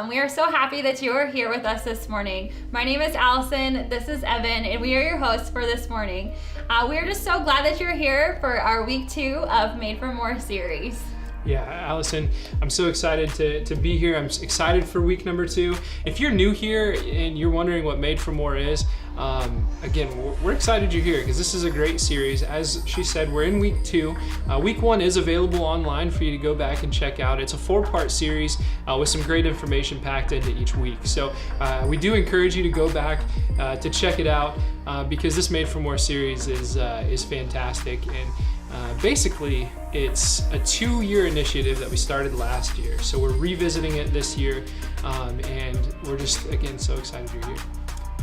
We are so happy that you are here with us this morning. My name is Allison, this is Evan, and we are your hosts for this morning. We are just so glad that you're here for our week 2 of Made for More series. Yeah, Allison, I'm so excited to be here. I'm excited for week number 2. If you're new here and you're wondering what Made for More is, again, we're excited you're here because this is a great series. As she said, we're in week 2. Week 1 is available online for you to go back and check out. It's a 4-part series with some great information packed into each week. So we do encourage you to go back to check it out because this Made for More series is fantastic. And basically, it's a 2-year initiative that we started last year. So we're revisiting it this year, and we're just, again, so excited you're here.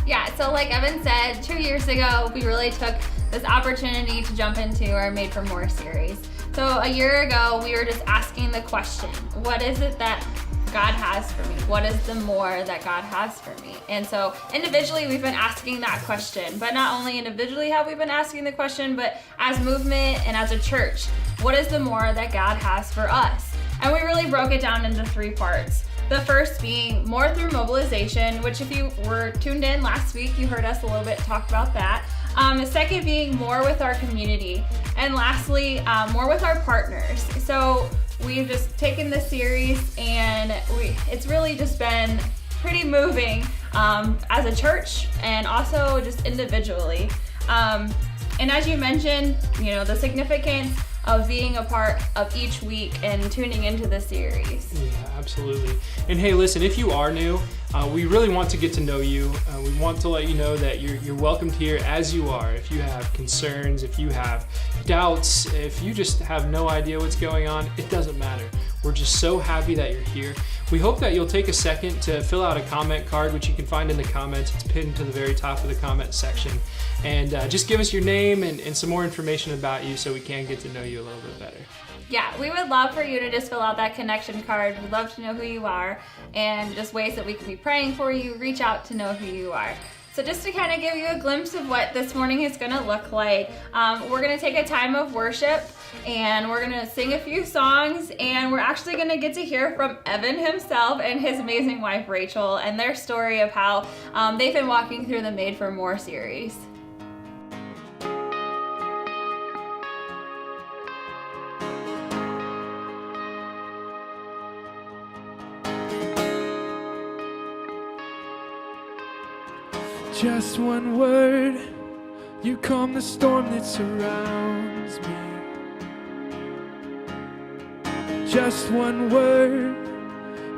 Yeah, so like Evan said, 2 years ago, we really took this opportunity to jump into our Made for More series. So a year ago, we were just asking the question, what is it that God has for me? What is the more that God has for me? And so individually, we've been asking that question, but not only individually have we been asking the question, but as movement and as a church, what is the more that God has for us? And we really broke it down into 3 parts. The first being more through mobilization, which if you were tuned in last week, you heard us a little bit talk about that. The second being more with our community. And lastly, more with our partners. So we've just taken this series and it's really just been pretty moving as a church and also just individually. And as you mentioned, the significance of being a part of each week and tuning into the series. Yeah, absolutely. And hey, listen, if you are new, we really want to get to know you. We want to let you know that you're welcomed here as you are. If you have concerns, if you have doubts, if you just have no idea what's going on, it doesn't matter. We're just so happy that you're here. We hope that you'll take a second to fill out a comment card, which you can find in the comments. It's pinned to the very top of the comment section. And just give us your name and some more information about you so we can get to know you a little bit better. Yeah, we would love for you to just fill out that connection card. We'd love to know who you are and just ways that we can be praying for you. Reach out to know who you are. So just to kind of give you a glimpse of what this morning is going to look like, we're going to take a time of worship and we're going to sing a few songs, and we're actually going to get to hear from Evan himself and his amazing wife Rachel and their story of how they've been walking through the Made for More series. Just one word, you calm the storm that surrounds me. Just one word,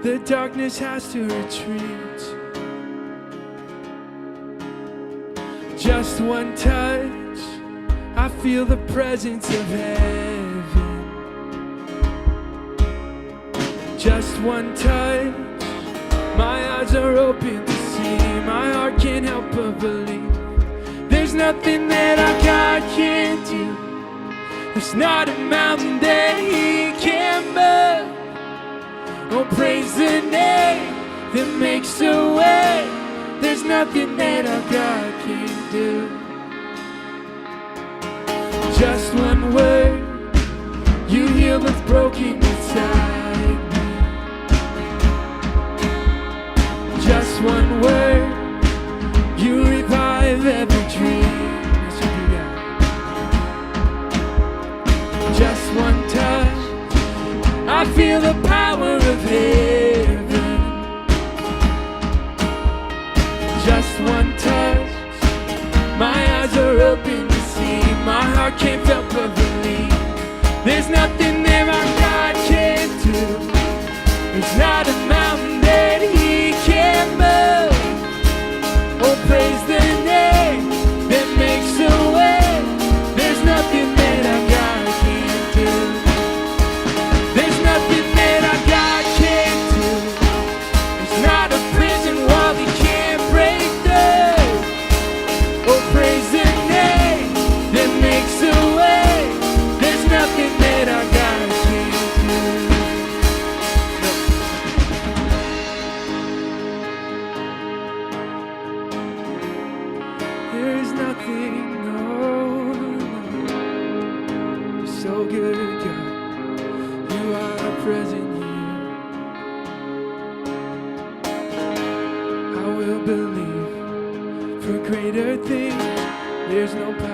the darkness has to retreat. Just one touch, I feel the presence of heaven. Just one touch, my eyes are open to see. My heart can't help but believe. There's nothing that our God can't do. There's not a mountain that He can't move. Oh, praise the name that makes a way. There's nothing that our God can't do. Just one word, you heal what's broken inside me. Just one word, you revive every dream. Yes, you do that. Just one touch, I feel the power of heaven. Just one touch, my eyes are open to see. My heart can't help but believe. There's nothing that our God can't do. There's not a mountain that He can't move. Oh, praise the name that makes a way. There's nothing that our God can't do. There's nothing that our God can't do. There's not a prison wall He can't break through. Oh, praise the name that makes a way. There's nothing that our God can't do. There's nothing, no, you're so good, God. You are present here.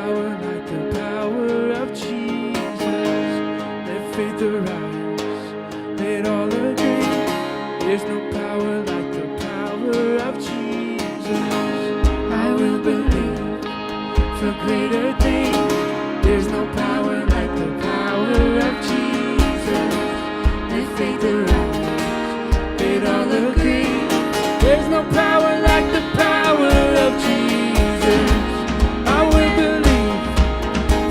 power like the power of Jesus. Let faith arise, let all agree. There's no power like the power of Jesus. I will believe for greater things. There's no power like the power of Jesus. Let faith arise, let all agree. There's no power like the power of Jesus. I will believe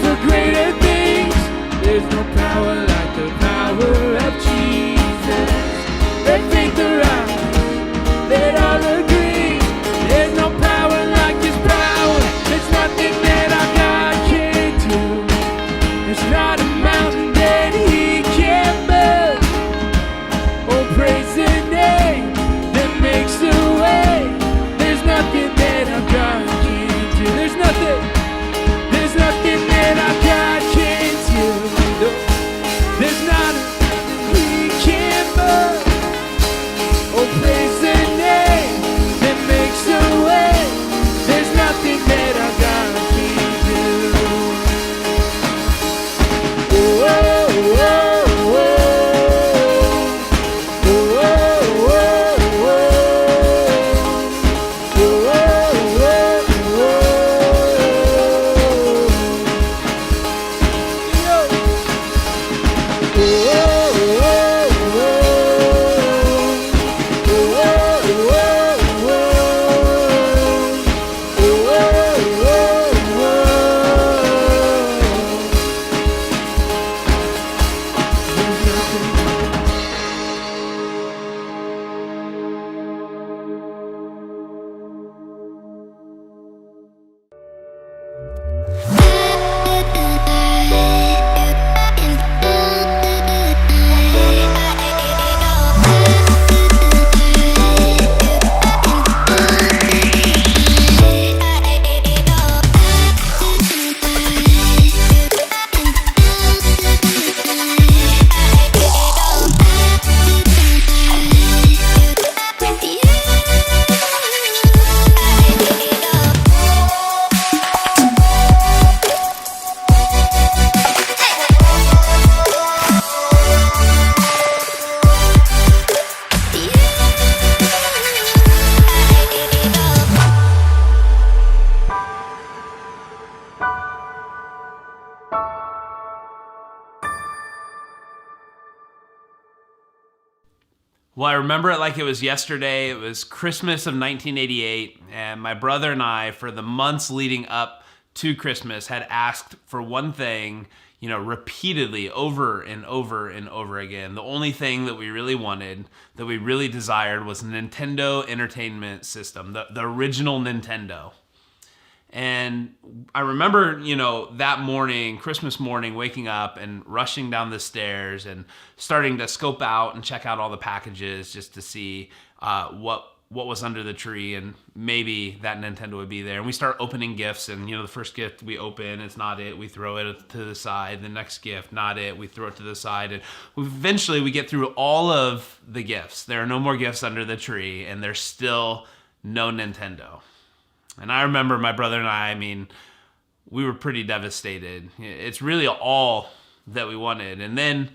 for greater things. There's no power like the power of Jesus. Let faith arise, let all agree. There's no power like His power. There's nothing that our God can't do. There's not a mountain that He can't move. Oh, praise the name that makes a way. There's nothing that our God can't do. There's nothing that our God can't do. No. There's not a mountain He can't move. Oh, praise the name that makes a way. There's nothing that our God can't do. Oh, oh, oh, oh. Oh, oh, oh, oh. Oh, oh, oh, oh. Yo. Oh, oh, oh, Well, I remember it like it was yesterday. It was Christmas of 1988, and my brother and I, for the months leading up to Christmas, had asked for one thing, repeatedly over and over and over again. The only thing that we really wanted, that we really desired, was a Nintendo Entertainment System, the original Nintendo. And I remember, that morning, Christmas morning, waking up and rushing down the stairs and starting to scope out and check out all the packages just to see what was under the tree, and maybe that Nintendo would be there. And we start opening gifts, and the first gift we open, it's not it. We throw it to the side. The next gift, not it. We throw it to the side, and eventually we get through all of the gifts. There are no more gifts under the tree, and there's still no Nintendo. And I remember my brother and I we were pretty devastated. It's really all that we wanted. And then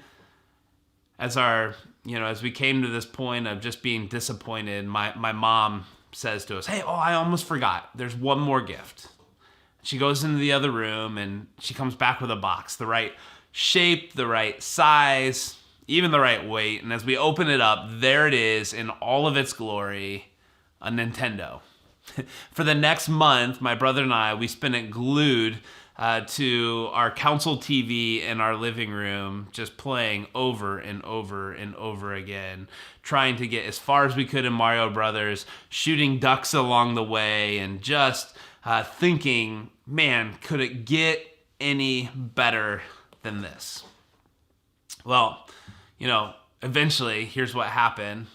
as we came to this point of just being disappointed, my mom says to us, "Hey, I almost forgot. There's one more gift." She goes into the other room and she comes back with a box, the right shape, the right size, even the right weight. And as we open it up, there it is in all of its glory, a Nintendo. For the next month, my brother and I, we spent it glued to our console TV in our living room, just playing over and over and over again, trying to get as far as we could in Mario Brothers, shooting ducks along the way, and just thinking, man, could it get any better than this? Well, eventually, here's what happened.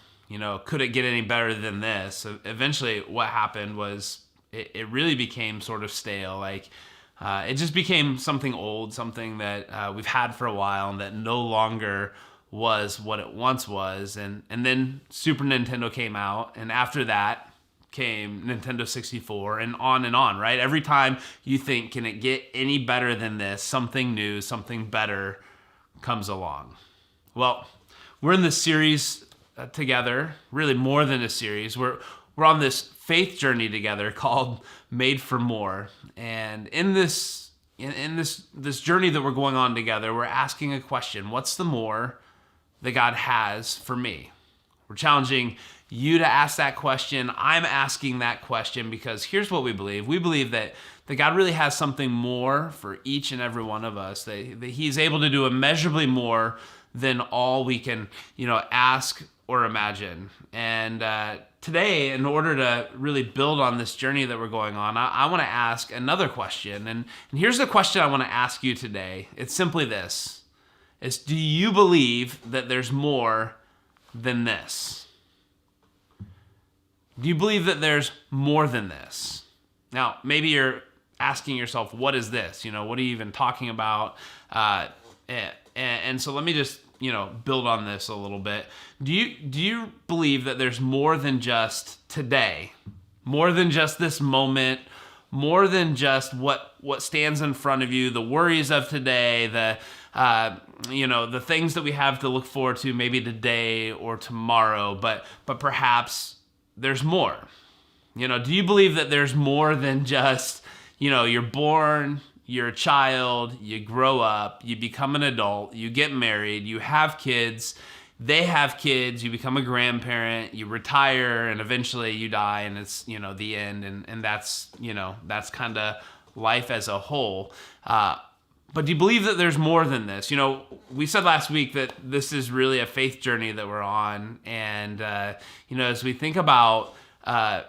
Could it get any better than this? Eventually, what happened was it really became sort of stale. It just became something old, something that we've had for a while, and that no longer was what it once was. And then Super Nintendo came out, and after that, came Nintendo 64 and on, right? Every time you think, can it get any better than this? Something new, something better comes along. Well, we're in this series together, really more than a series. We're on this faith journey together called Made for More. And in this journey that we're going on together, we're asking a question: what's the more that God has for me? We're challenging you to ask that question. I'm asking that question because here's what we believe. We believe that God really has something more for each and every one of us, that he's able to do immeasurably more than all we can, ask or imagine. And today, in order to really build on this journey that we're going on, I want to ask another question. And here's the question I want to ask you today. It's simply this: do you believe that there's more than this? Do you believe that there's more than this? Now, maybe you're asking yourself, what is this? What are you even talking about? And so let me just, build on this a little bit. Do you believe that there's more than just today? More than just this moment? More than just what stands in front of you, the worries of today, the things that we have to look forward to maybe today or tomorrow, but perhaps there's more. Do you believe that there's more than just, you're born, you're a child, you grow up, you become an adult, you get married, you have kids, they have kids, you become a grandparent, you retire, and eventually you die, and it's, the end, and that's kind of life as a whole. But do you believe that there's more than this? We said last week that this is really a faith journey that we're on. And, as we think about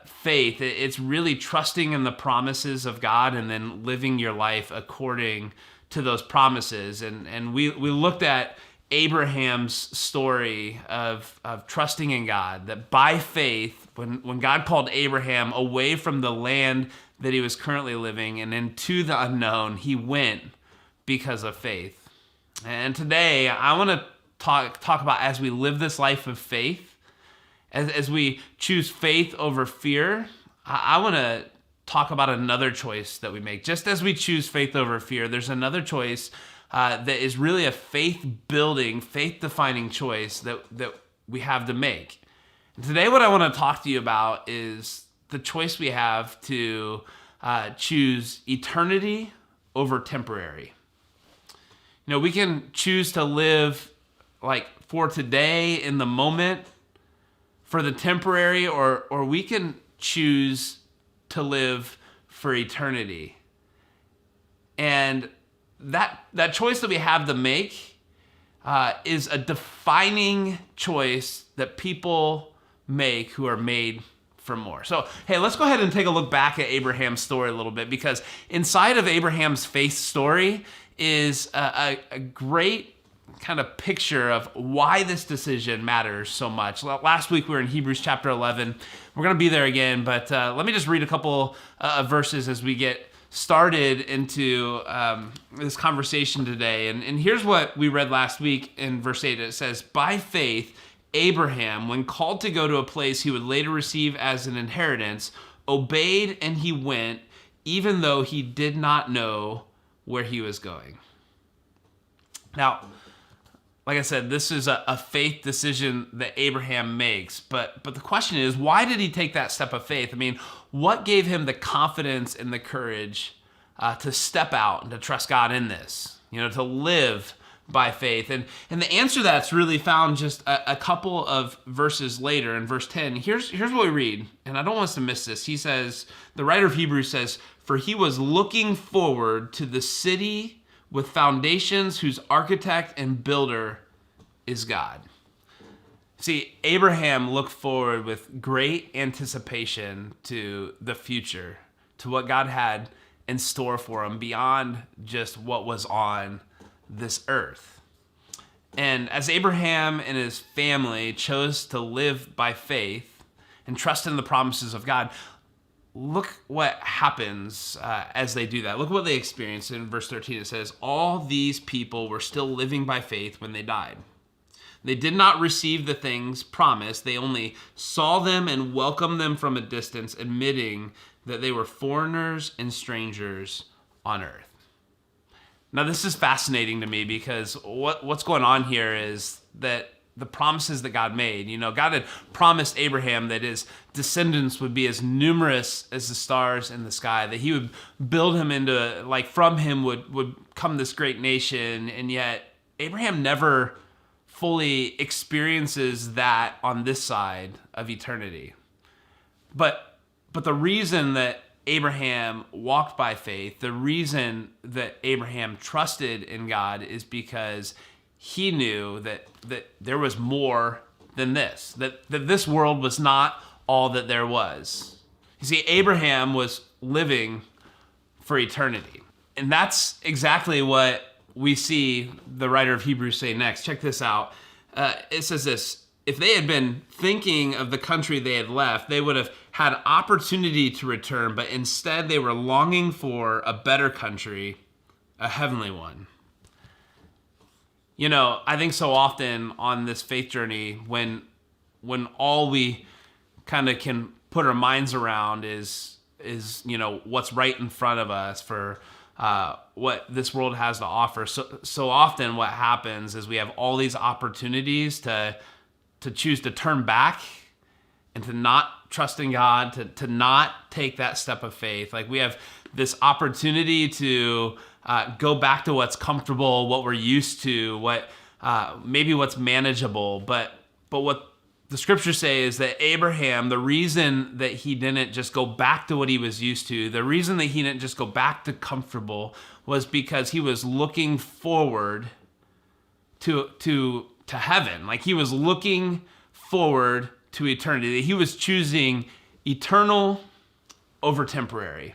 faith, it's really trusting in the promises of God and then living your life according to those promises. And we looked at Abraham's story of trusting in God, that by faith, when God called Abraham away from the land that he was currently living and into the unknown, he went because of faith. And today, I want to talk about, as we live this life of faith, as we choose faith over fear, I want to talk about another choice that we make. Just as we choose faith over fear, there's another choice that is really a faith-building, faith-defining choice that we have to make. And today, what I want to talk to you about is the choice we have to choose eternity over temporary. We can choose to live for today in the moment, for the temporary, or we can choose to live for eternity. And that choice that we have to make is a defining choice that people make who are made for more. So, hey, let's go ahead and take a look back at Abraham's story a little bit, because inside of Abraham's faith story is a great kind of picture of why this decision matters so much. Last week we were in Hebrews chapter 11. We're going to be there again, but let me just read a couple of verses as we get started into this conversation today. And here's what we read last week in verse 8. It says, "By faith, Abraham, when called to go to a place he would later receive as an inheritance, obeyed and he went, even though he did not know where he was going." Now, like I said, this is a faith decision that Abraham makes. But the question is, why did he take that step of faith? I mean, what gave him the confidence and the courage to step out and to trust God in this? To live by faith. And the answer to that's really found just a couple of verses later in verse 10. Here's what we read, and I don't want us to miss this. He says, the writer of Hebrews says, "For he was looking forward to the city with foundations whose architect and builder is God." See, Abraham looked forward with great anticipation to the future, to what God had in store for him beyond just what was on this earth. And as Abraham and his family chose to live by faith and trust in the promises of God, look what happens as they do that. Look what they experienced in verse 13. It says, "All these people were still living by faith when they died. They did not receive the things promised. They only saw them and welcomed them from a distance, admitting that they were foreigners and strangers on earth. Now, this is fascinating to me because what's going on here is that the promises that God made, God had promised Abraham that his descendants would be as numerous as the stars in the sky, that he would build him into, from him would come this great nation. And yet Abraham never fully experiences that on this side of eternity. But the reason that Abraham walked by faith, the reason that Abraham trusted in God is because he knew that there was more than this, that this world was not all that there was. You see, Abraham was living for eternity. And that's exactly what we see the writer of Hebrews say next. Check this out. It says this: if they had been thinking of the country they had left, they would have had opportunity to return, but instead they were longing for a better country, a heavenly one. I think so often on this faith journey, when all we kind of can put our minds around is what's right in front of us for what this world has to offer. So often what happens is we have all these opportunities to choose to turn back and to not trust in God, to not take that step of faith. Like, we have this opportunity to go back to what's comfortable, what we're used to, what maybe what's manageable. But what the scriptures say is that Abraham, the reason that he didn't just go back to what he was used to, the reason that he didn't just go back to comfortable, was because he was looking forward to heaven. Like, he was looking forward to eternity. He was choosing eternal over temporary.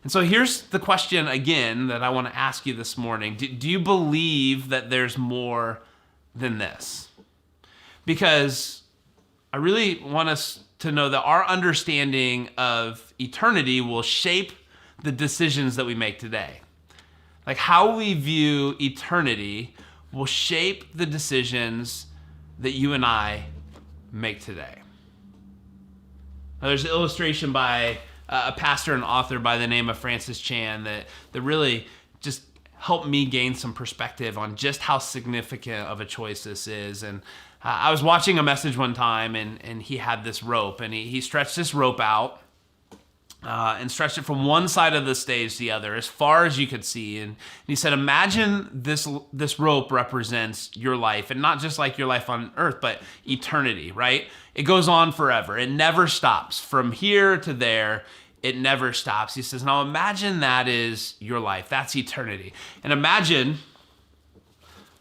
And so here's the question again that I want to ask you this morning. Do you believe that there's more than this? Because I really want us to know that our understanding of eternity will shape the decisions that we make today. Like, how we view eternity will shape the decisions that you and I make today. Now, there's an illustration by a pastor and author by the name of Francis Chan that really just helped me gain some perspective on just how significant of a choice this is. And I was watching a message one time, and he had this rope, and he stretched this rope out and stretched it from one side of the stage to the other, as far as you could see. And he said, imagine this rope represents your life, and not just like your life on earth, but eternity, right? It goes on forever. It never stops. From here to there, it never stops. He says, now imagine that is your life. That's eternity. And imagine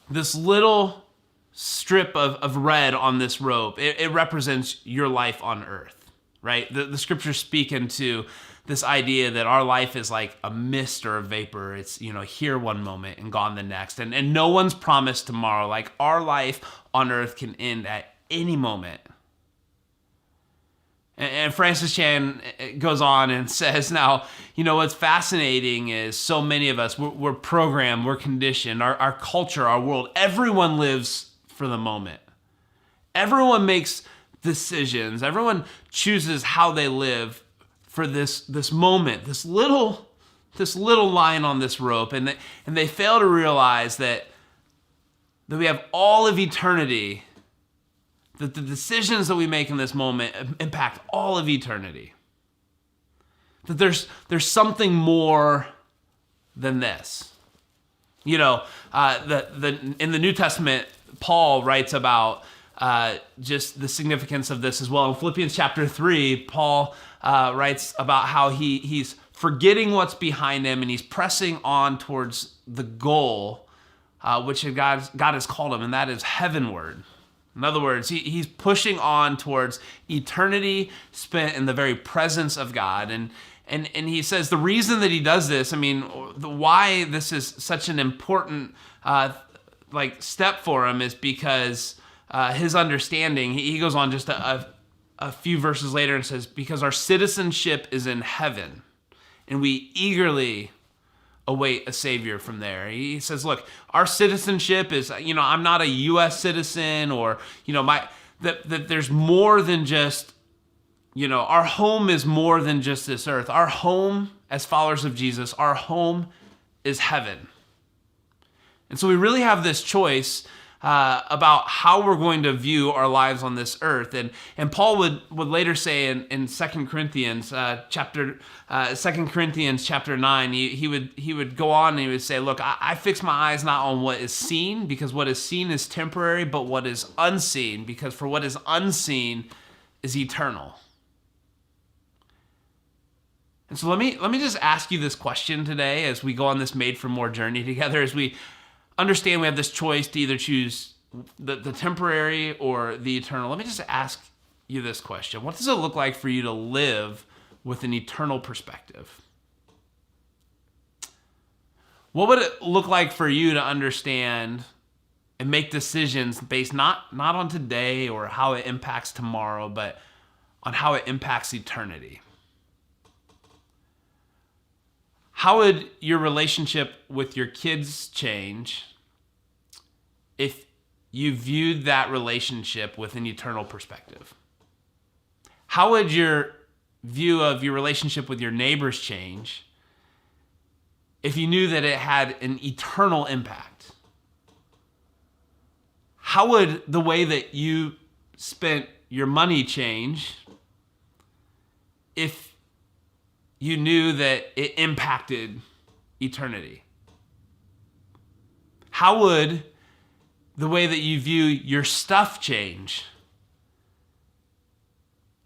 this little strip of red on this rope. It represents your life on earth, right? The scriptures speak into this idea that our life is like a mist or a vapor. It's, here one moment and gone the next. And no one's promised tomorrow. Like, our life on earth can end at any moment. And Francis Chan goes on and says, now, what's fascinating is so many of us, we're programmed, we're conditioned, our culture, our world, everyone lives for the moment. Everyone makes decisions. Everyone chooses how they live for this moment, this little line on this rope. And they fail to realize that we have all of eternity, that the decisions that we make in this moment impact all of eternity. That there's something more than this. In the New Testament, Paul writes about just the significance of this as well. In Philippians chapter 3, Paul writes about how he's forgetting what's behind him, and he's pressing on towards the goal which God has called him, and that is heavenward. In other words, he's pushing on towards eternity spent in the very presence of God. And he says the reason that he does this, why this is such an important step for him is because his understanding, he goes on just a few verses later and says, because our citizenship is in heaven, and we eagerly await a Savior from there. He says, look, our citizenship is, I'm not a U.S. citizen, or, that there's more than just, our home is more than just this earth. Our home, as followers of Jesus, our home is heaven. And so we really have this choice about how we're going to view our lives on this earth. And Paul would later say in 2 Corinthians chapter 9, he would go on and he would say, look, I fix my eyes not on what is seen, because what is seen is temporary, but what is unseen, because for what is unseen is eternal. And so let me just ask you this question today as we go on this Made for More journey together, as we understand we have this choice to either choose the temporary or the eternal. Let me just ask you this question. What does it look like for you to live with an eternal perspective? What would it look like for you to understand and make decisions based not on today or how it impacts tomorrow, but on how it impacts eternity? How would your relationship with your kids change if you viewed that relationship with an eternal perspective? How would your view of your relationship with your neighbors change if you knew that it had an eternal impact? How would the way that you spent your money change if you knew that it impacted eternity? How would the way that you view your stuff change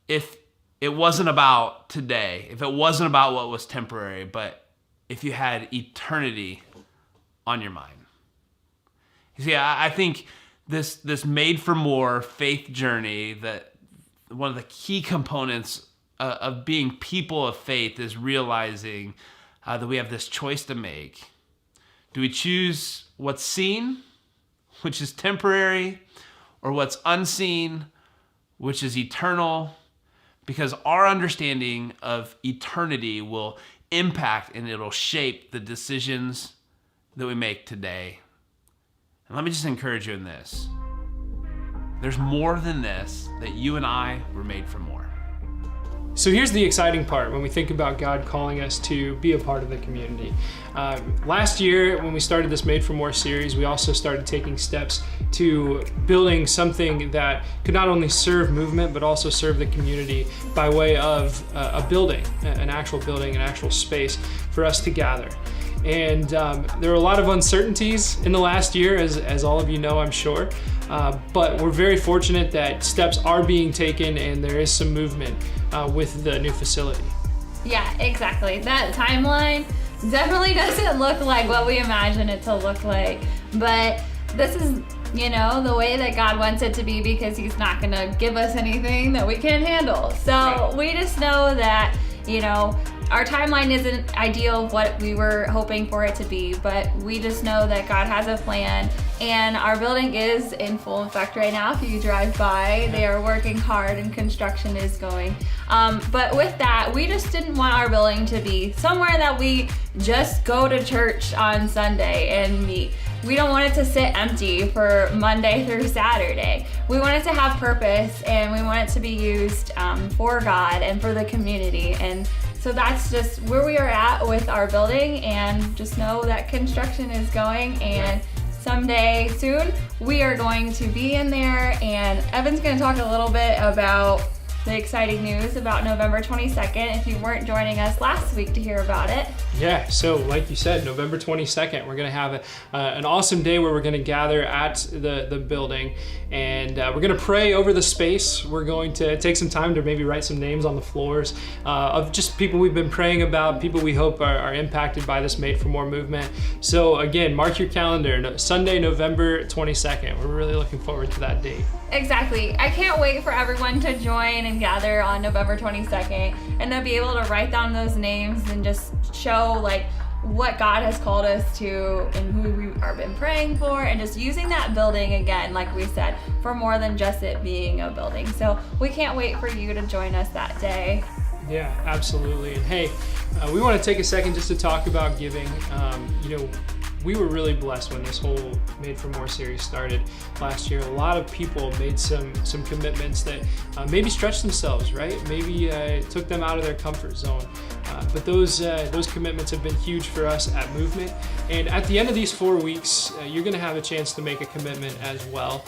if it wasn't about today, if it wasn't about what was temporary, but if you had eternity on your mind? You see, I think this Made for More faith journey, that one of the key components of being people of faith is realizing that we have this choice to make. Do we choose what's seen, which is temporary, or what's unseen, which is eternal? Because our understanding of eternity will impact and it'll shape the decisions that we make today. And let me just encourage you in this. There's more than this, that you and I were made for more. So here's the exciting part when we think about God calling us to be a part of the community. Last year, when we started this Made for More series, we also started taking steps to building something that could not only serve movement, but also serve the community by way of a building, an actual building, an actual space for us to gather. And there were a lot of uncertainties in the last year, as all of you know, I'm sure. But we're very fortunate that steps are being taken and there is some movement with the new facility. Yeah, exactly. That timeline definitely doesn't look like what we imagine it to look like. But this is, the way that God wants it to be, because He's not going to give us anything that we can't handle. So right. We just know that, our timeline isn't ideal of what we were hoping for it to be, but we just know that God has a plan, and our building is in full effect right now. If you drive by, they are working hard and construction is going. But with that, we just didn't want our building to be somewhere that we just go to church on Sunday and meet. We don't want it to sit empty for Monday through Saturday. We want it to have purpose, and we want it to be used for God and for the community. And so that's just where we are at with our building, and just know that construction is going, and someday soon we are going to be in there. And Evan's going to talk a little bit about the exciting news about November 22nd, if you weren't joining us last week to hear about it. Yeah, so like you said, November 22nd, we're going to have an awesome day where we're going to gather at the building, and we're going to pray over the space. We're going to take some time to maybe write some names on the floors of just people we've been praying about, people we hope are impacted by this Made for More movement. So again, mark your calendar, Sunday, November 22nd. We're really looking forward to that date. Exactly. I can't wait for everyone to join and gather on November 22nd, and to be able to write down those names and just show what God has called us to and who we are been praying for, and just using that building again, like we said, for more than just it being a building. So we can't wait for you to join us that day. Yeah, absolutely. And hey, We want to take a second just to talk about giving. We were really blessed when this whole Made for More series started last year. A lot of people made some commitments that maybe stretched themselves, right? Maybe took them out of their comfort zone. But those commitments have been huge for us at Movement. And at the end of these 4 weeks, you're going to have a chance to make a commitment as well.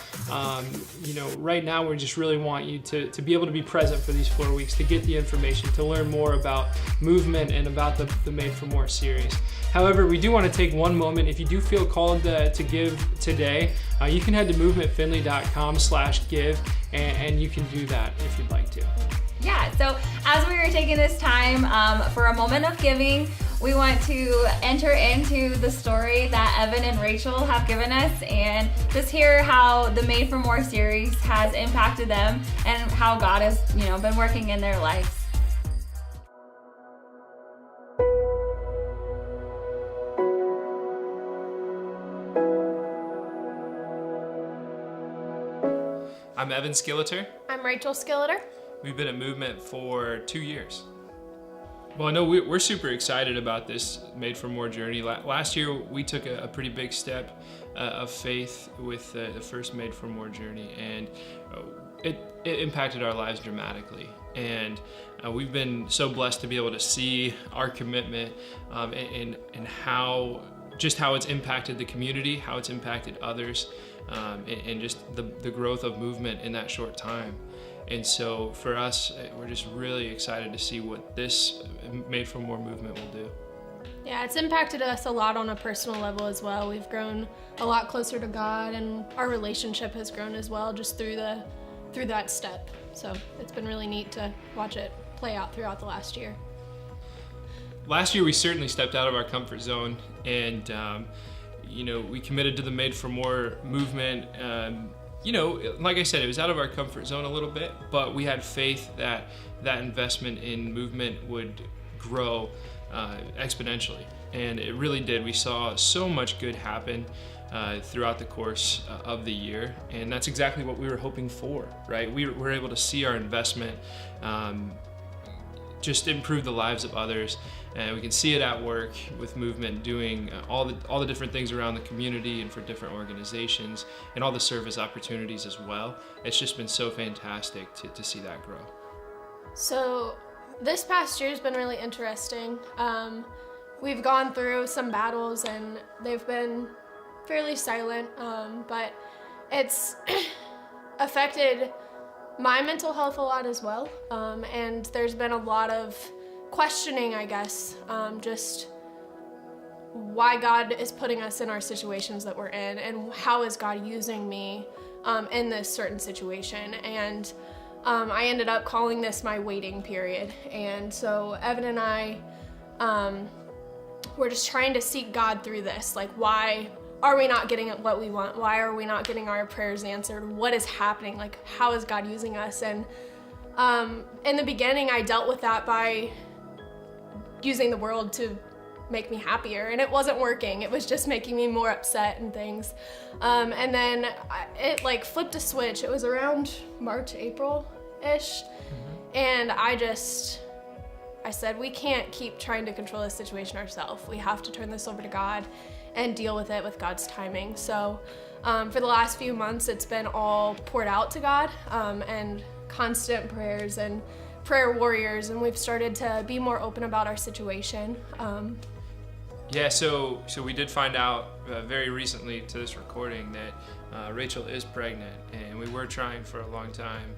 Right now we just really want you to be able to be present for these 4 weeks, to get the information, to learn more about Movement and about the Made for More series. However, we do want to take one moment. If you do feel called to give today, you can head to movementfinley.com/give and you can do that if you'd like to. Yeah, so as we were taking this time for a moment of giving, we want to enter into the story that Evan and Rachel have given us and just hear how the Made for More series has impacted them and how God has, been working in their lives. I'm Evan Skilliter. I'm Rachel Skilliter. We've been at Movement for 2 years. Well, I know we're super excited about this Made for More journey. Last year, we took a pretty big step of faith with the first Made for More journey, and it impacted our lives dramatically. And we've been so blessed to be able to see our commitment and how it's impacted the community, how it's impacted others, and just the growth of Movement in that short time. And so for us, we're just really excited to see what this Made for More movement will do. Yeah, it's impacted us a lot on a personal level as well. We've grown a lot closer to God, and our relationship has grown as well just through that step. So it's been really neat to watch it play out throughout the last year. Last year, we certainly stepped out of our comfort zone, and we committed to the Made for More movement. Like I said, it was out of our comfort zone a little bit, but we had faith that investment in Movement would grow exponentially, and it really did. We saw so much good happen throughout the course of the year, and that's exactly what we were hoping for, right? We were able to see our investment just improve the lives of others. And we can see it at work with Movement doing all the different things around the community and for different organizations and all the service opportunities as well. It's just been so fantastic to see that grow. So this past year has been really interesting. We've gone through some battles and they've been fairly silent, but it's affected my mental health a lot as well. And there's been a lot of questioning, I guess, just why God is putting us in our situations that we're in, and how is God using me in this certain situation. And I ended up calling this my waiting period. And so Evan and I were just trying to seek God through this. Like, why are we not getting what we want? Why are we not getting our prayers answered? What is happening? Like, how is God using us? And in the beginning, I dealt with that by using the world to make me happier, and it wasn't working. It was just making me more upset and things. And then it flipped a switch. It was around March, April-ish. And I said, we can't keep trying to control this situation ourselves. We have to turn this over to God and deal with it with God's timing. So for the last few months, it's been all poured out to God, and constant prayers and prayer warriors, and we've started to be more open about our situation. So we did find out very recently to this recording that Rachel is pregnant, and we were trying for a long time.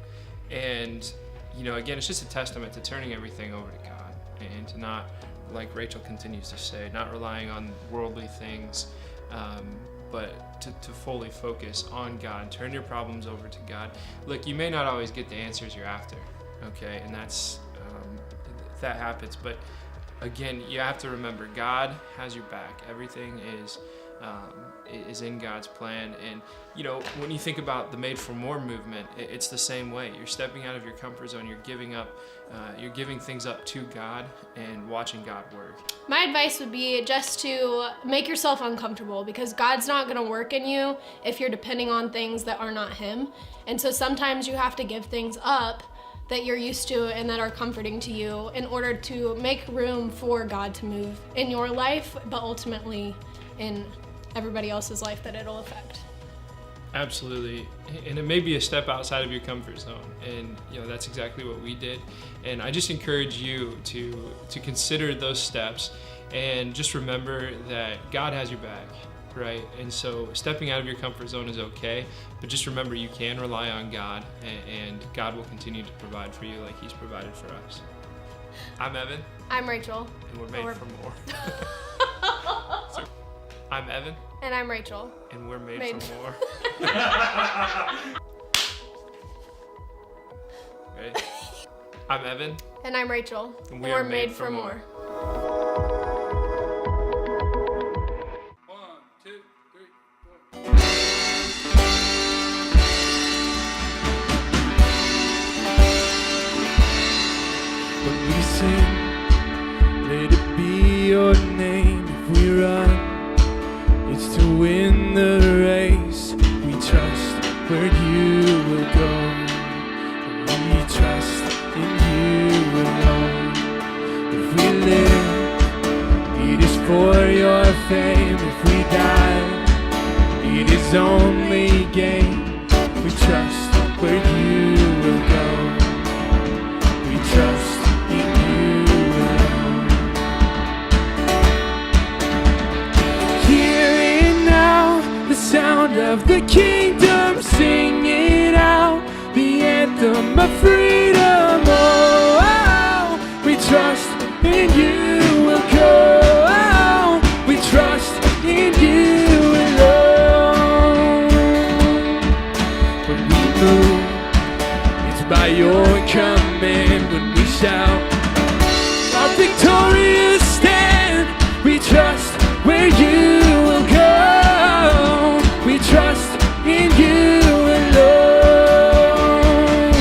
And again, it's just a testament to turning everything over to God, and to not, like Rachel continues to say, not relying on worldly things, but to fully focus on God. Turn your problems over to God. Look, you may not always get the answers you're after, okay, and that happens, but again, you have to remember, God has your back. Everything is in God's plan. And when you think about the Made for More movement, it's the same way. You're stepping out of your comfort zone. You're giving things up to God and watching God work. My advice would be just to make yourself uncomfortable, because God's not going to work in you if you're depending on things that are not Him. And so sometimes you have to give things up that you're used to and that are comforting to you in order to make room for God to move in your life, but ultimately in everybody else's life that it'll affect. Absolutely, and it may be a step outside of your comfort zone, and that's exactly what we did. And I just encourage you to consider those steps, and just remember that God has your back, right? And so stepping out of your comfort zone is okay, but just remember you can rely on God, and God will continue to provide for you like He's provided for us. I'm Evan. I'm Rachel. And we're made for more. I'm Evan. And I'm Rachel. And we're made for more. Ready? I'm Evan. And I'm Rachel. And we're made for more. 1, 2, 3, 4. When we sing, let it be your name. If we run, it's to win the race. We trust where you will go. We trust in you alone. If we live, it is for your fame. If we die, it is only gain. We trust where you will go. We trust in you alone. Hearing now the sound of the kingdom, singing out the anthem of freedom. Oh, oh, we trust in you will go. Oh, we trust in you alone. When we move, it's by your command. When we shout our victorious stand, we trust where you will go. We trust in you alone.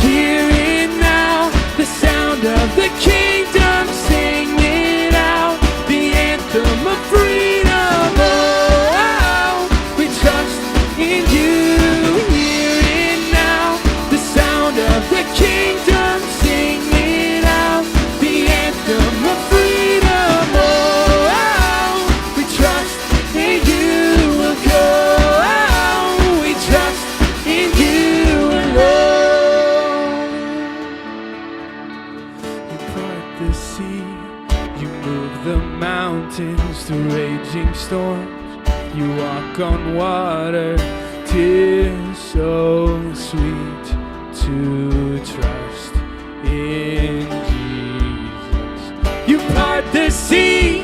Hearing now the sound of the kingdom, singing out the anthem of freedom. Oh, oh, we trust in you. Hearing now the sound of the kingdom, singing out the anthem of freedom. Oh, oh, we trust in you will go. Oh, we trust in you alone. You part the sea, you move the mountains through raging storms. You walk on water, 'tis so sweet to trust in Jesus. You part the sea,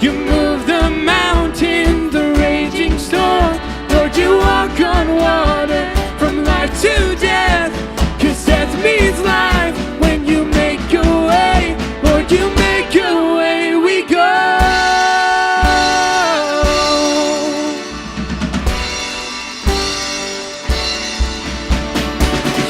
you move the mountain, the raging storm. Lord, you walk on water from life to death, 'cause death means life when you make a way. Lord, you make a way, we go.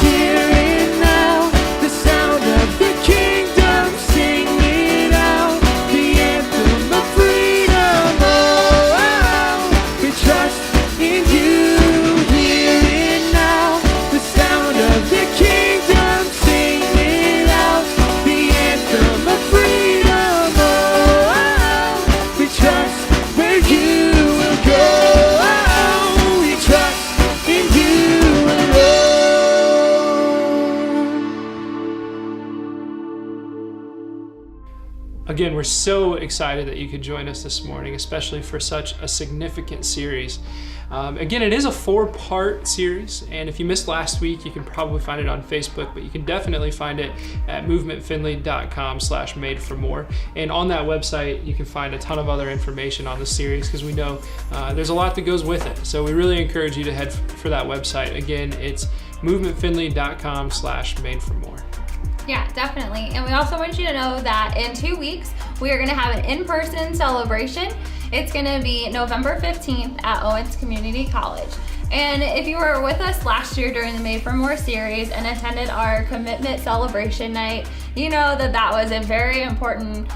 Hearing now the sound of the kingdom, singing out the anthem of freedom. Oh, oh, we trust in you. Hearing now the sound of the kingdom, singing out the anthem of freedom. Oh, oh, we trust where you will go. Oh, we trust in you alone. Again, we're so excited that you could join us this morning, especially for such a significant series. Again, it is a 4-part series, and if you missed last week, you can probably find it on Facebook, but you can definitely find it at movementfinley.com/made-for-more. And on that website, you can find a ton of other information on the series, because we know there's a lot that goes with it. So we really encourage you to head for that website. Again, it's movementfinley.com/made-for-more. Yeah, definitely. And we also want you to know that in 2 weeks, we are going to have an in-person celebration. It's going to be November 15th at Owens Community College. And if you were with us last year during the Made for More series and attended our commitment celebration night, you know that that was a very important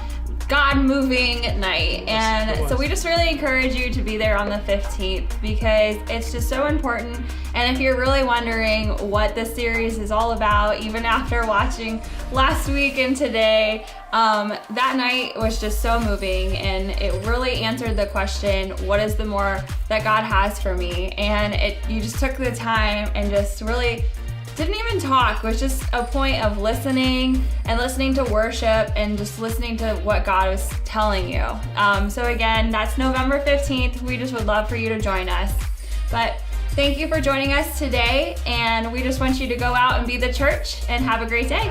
God moving night. And so we just really encourage you to be there on the 15th because it's just so important. And if you're really wondering what this series is all about, even after watching last week and today, that night was just so moving, and it really answered the question, what is the more that God has for me? And you just took the time and just really didn't even talk. It was just a point of listening and listening to worship and just listening to what God was telling you. So again, that's November 15th. We just would love for you to join us. But thank you for joining us today, and we just want you to go out and be the church and have a great day.